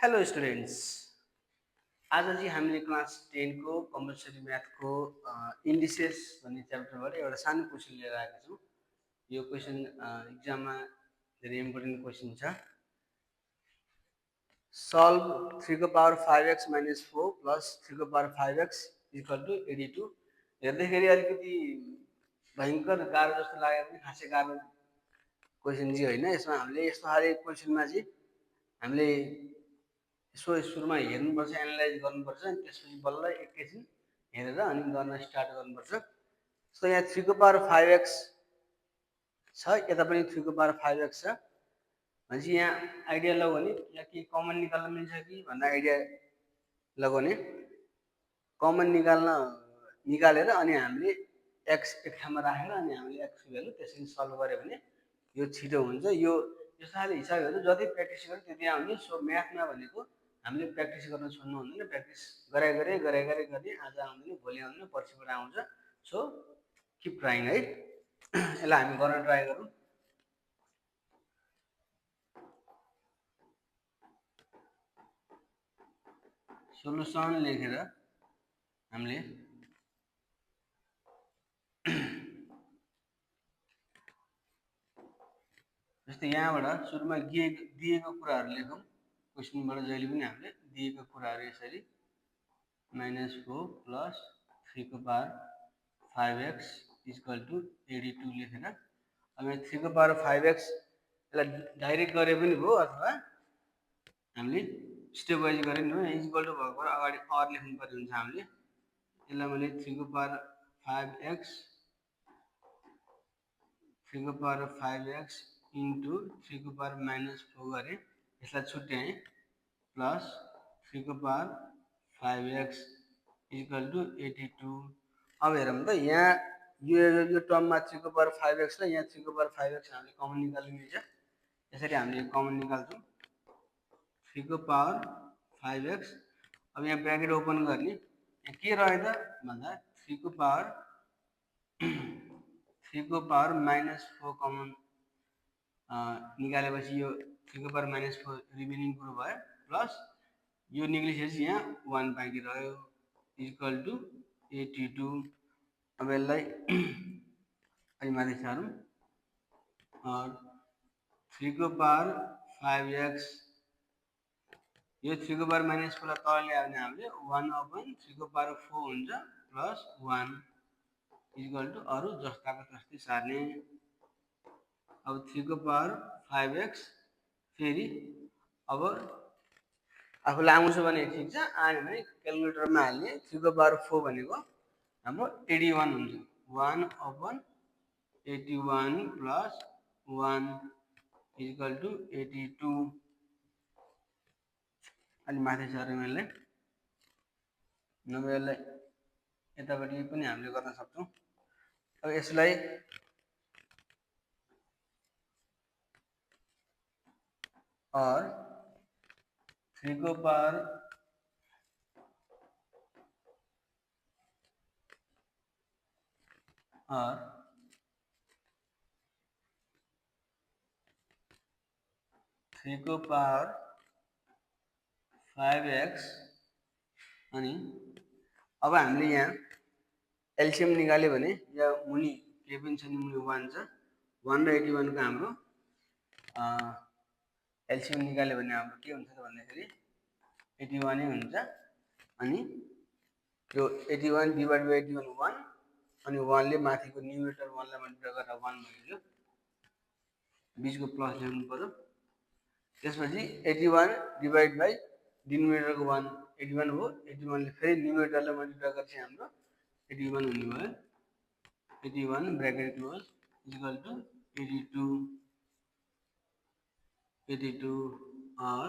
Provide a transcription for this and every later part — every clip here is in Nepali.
हेलो स्टुडेन्ट्स, आज चाहिँ हामीले क्लास 10 को कम्पलसरी म्याथको इन्डिसेस भन्ने च्याप्टरबाट एउटा सानो क्वेसन लिएर आएका छौँ। यो क्वेसन इक्जाममा धेरै इम्पोर्टेन्ट क्वेसन छ। सल्भ 3 को पावर 5x माइनस 4 प्लस 3 को पावर 5x इक्वल टु 82। हेर्दाखेरि अलिकति भयङ्कर गाह्रो जस्तो लाग्यो पनि खासै गाह्रो क्वेसन चाहिँ होइन। यसमा हामीले यस्तो खाले क्वेसनमा चाहिँ हामीले यसो सुरुमा हेर्नुपर्छ, एनालाइज गर्नुपर्छ, अनि त्यसपछि बल्ल एकैछिन हेरेर अनि गर्न स्टार्ट गर्नुपर्छ। सो यहाँ 3 को पावर 5x छ, यता पनि 3 को पावर 5x छ। भनेपछि यहाँ आइडिया लगाउने यहाँ के कमन निकाल्न मिल्छ कि भन्दा आइडिया लगाउने कमन निकालेर अनि हामीले x एक ठाउँमा राखेर अनि हामीले x को भ्यालु त्यसरी सल्भ गऱ्यो भने यो छिटो हुन्छ। यो यस्तो खाले हिसाबहरू जति प्र्याक्टिस गर्यो त्यति आउने। सो म्याथमा भनेको हामीले प्र्याक्टिस गर्न छोड्नु हुँदैन। प्र्याक्टिस गरे गर्ने आज आउँदैन, भोलि आउँदैन, पर्सिबाट आउँछ। सो किप ट्राइङ है। यसलाई हामी गर्न ट्राई गरौँ। सोलुसन लेखेर हामीले जस्तै यहाँबाट सुरुमा दिएको कुराहरू लेखौँ। क्वेसनबाट जहिले पनि हामीले दिएको कुराहरू यसरी -4 प्लस 3 को पावर 5x इक्वल टु 82 लेखेर अब 3 को पावर 5x यसलाई डाइरेक्ट गरे पनि भयो अथवा हामीले स्टेप वाइज गरे पनि भयो। इक्वल टु भएको अगाडि अर लेख्नु पर्ने हुन्छ हामीले। यसलाई मैले 3 को पावर 5x इन्टु 3 को पावर -4 गरेँ, यसलाई छुट्याएँ, प्लस 3 को पावर 5x इक्वल टु 82। अब हेरौँ त यहाँ यो टर्ममा 3 को पावर 5x र यहाँ 3 को पावर 5x हामीले कमन निकाल्नु मिल्छ। यसरी हामीले कमन निकाल्छौँ 3 को पावर 5x। अब यहाँ ब्र्याकेट ओपन गर्ने, यहाँ के रह्यो त भन्दा 3 को पावर -4 कमन निकालेपछि यो 3 को पावर -4 रिमेनिङ कुरो भयो, प्लस यो निक्लिसकेपछि यहाँ 1 बाँकी रह्यो इक्वल टु 82। अब यसलाई अलि माथि सारौँ, 3 को पावर 5x यो 3 को पावर -4 लाई तल ल्यायो भने हामीले 1/3 को पावर 4 हुन्छ, प्लस 1 इक्वल टु अरू जस्ताको तस्तै सार्ने। अब 3 को पावर 5x फेरि अब आफूलाई आउँछ भने ठिक छ, आएन भने क्यालकुलेटरमा हाल्ने। 3 को पावर 4 भनेको हाम्रो 81 हुन्छ। 1/81 प्लस 1 इक्वल टु 82। अलि माथि सारौँ यसलाई, नभए यसलाई यतापट्टि पनि हामीले गर्न सक्छौँ। अब यसलाई और 3 को पावर 5x अनि अब हामीले यहाँ एलसीएम निकाल्यो भने यहाँ मुनि के पनि छ नि, मुनि 1 छ। 1 र 81 को हाम्रो एलसीएम निकाल्यो भने हाम्रो के हुन्छ त भन्दाखेरि 81 नै हुन्छ। अनि यो 81 डिभाइड बाइ 81 1 अनि 1 ले माथिको न्युमरेटर 1 लाई मल्टिप्लाई गरेर 1 भइदियो, बीचको प्लस लेख्नु पर्यो। त्यसपछि 81 डिभाइड बाइ डिनोमिनेटरको 1 81 हो, 81 ले फेरि न्युमरेटरलाई मल्टिप्लाई गरेपछि हाम्रो 81 हुने भयो। 81 ब्र्याकेट क्लोज इक्वल टु 82 और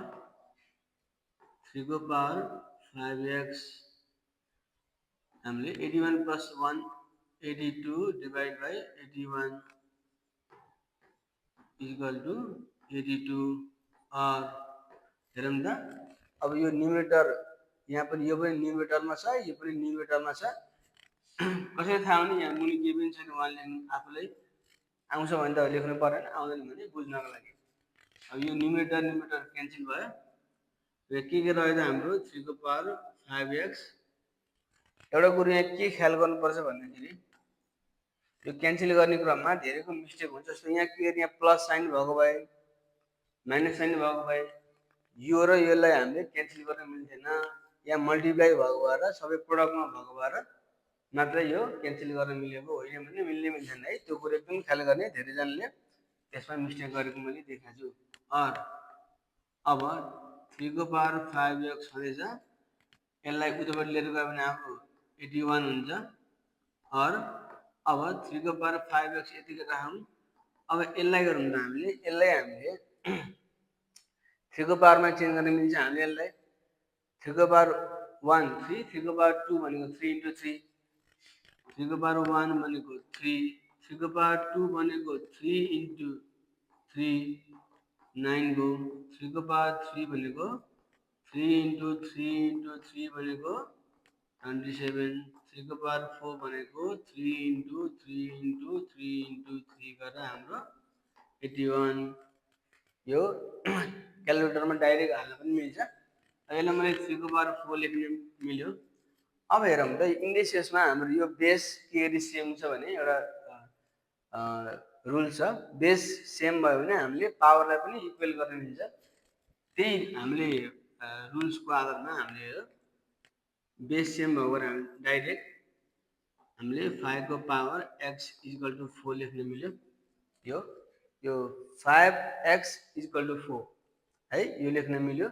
3 को पावर 5x हामीले 81 plus 1 82 divide by 81 equal to 82 और हेरौँ त अब यो न्युमरेटर यहाँ पनि यो पनि न्युमरेटरमा छ, यो पनि न्युमरेटरमा छ। कसरी थाहा हुने? यहाँ मुनि के पनि छैन 1 लेख्नु, आफूलाई आउँछ भने त लेख्नु परेन, आउँदैन भने बुझ्नको लागि। अब यो न्युमरेटर क्यान्सल भयो, के रह्यो त हाम्रो 3 को पावर 5x। एउटा कुरो यहाँ के ख्याल गर्नुपर्छ भन्दाखेरि यो क्यान्सल गर्ने क्रममा धेरैको मिस्टेक हुन्छ। जस्तो यहाँ के गर्ने, यहाँ प्लस साइन भएको भए माइनस साइन भएको भए यो र यसलाई हामीले क्यान्सल गर्न मिल्दैन। यहाँ मल्टिप्लाई भएको भएर सबै प्रोडक्टमा भएको भएर मात्रै यो क्यान्सल गर्न मिलेको होइन भने मिल्दैन है। त्यो कुरो एकदम ख्याल गर्ने, धेरैजनाले त्यसमा मिस्टेक गरेको मैले देखेको छु। अब 3 को पावर 5x हुँदैछ, यसलाई उतापट्टि लिएर गयो भने हाम्रो 81 हुन्छ। अब 3 को पावर 5x यतिकै राखौँ। अब यसलाई गरौँ त हामीले 3 को पावरमा चेन्ज गर्न मिल्छ हामीले यसलाई। 3 को पावर 1 3, 3 को पावर 2 भनेको 3 into 3, 3 को पावर 1 भनेको 3, 3 को पावर 2 भनेको 3 into 3 9 गो, 3 को पावर 3 भनेको 3 into 3 into 3 भनेको 27, 3 को पावर 4 भनेको 3 into 3 into 3 into 3 गरेर हाम्रो 81। यो क्यालकुलेटरमा डाइरेक्ट हाल्न पनि मिल्छ। यसलाई मैले 3 को पावर 4 लेख्न मिल्यो। अब हेरौँ त इङ्ग्लिस यसमा हाम्रो यो बेस के सेम छ भने एउटा रुल छ, बेस सेम भयो भने हामीले पावरलाई पनि इक्वल गर्न मिल्छ। त्यही हामीले रुल्सको आधारमा हामीले बेस सेम भएको हामी डाइरेक्ट हामीले 5 को पावर x इक्वल टु 4 लेख्न मिल्यो। यो 5x इक्वल टु 4 है, यो लेख्न मिल्यो।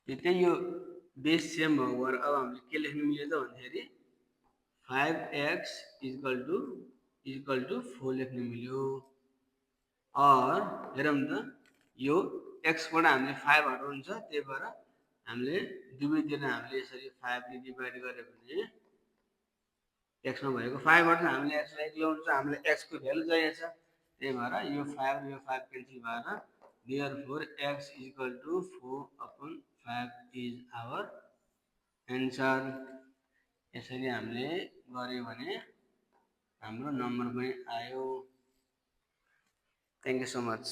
त्यही यो बेस सेम भएको भएर अब हामीले के लेख्न मिल्यो त भन्दाखेरि 5x इक्वल टु 4 लेख्न मिल्यो। हेरौँ त यो एक्सबाट हामीले 5 हटाउनु छ, त्यही भएर हामीले दुवैतिर हामीले यसरी 5 ले डिभाइड गऱ्यो भने एक्समा भएको 5 बाट हामीले एक्सलाई एक्लै हुन्छ, हामीलाई एक्सको भ्यालु चाहिएको छ। त्यही भएर यो 5 र यो 5 क्यान्सल भएर therefore x equal to 4 upon 5 is our answer। यसरी हामीले गर्यो भने हाम्रो नम्बर पनि आयो। Thank you so much.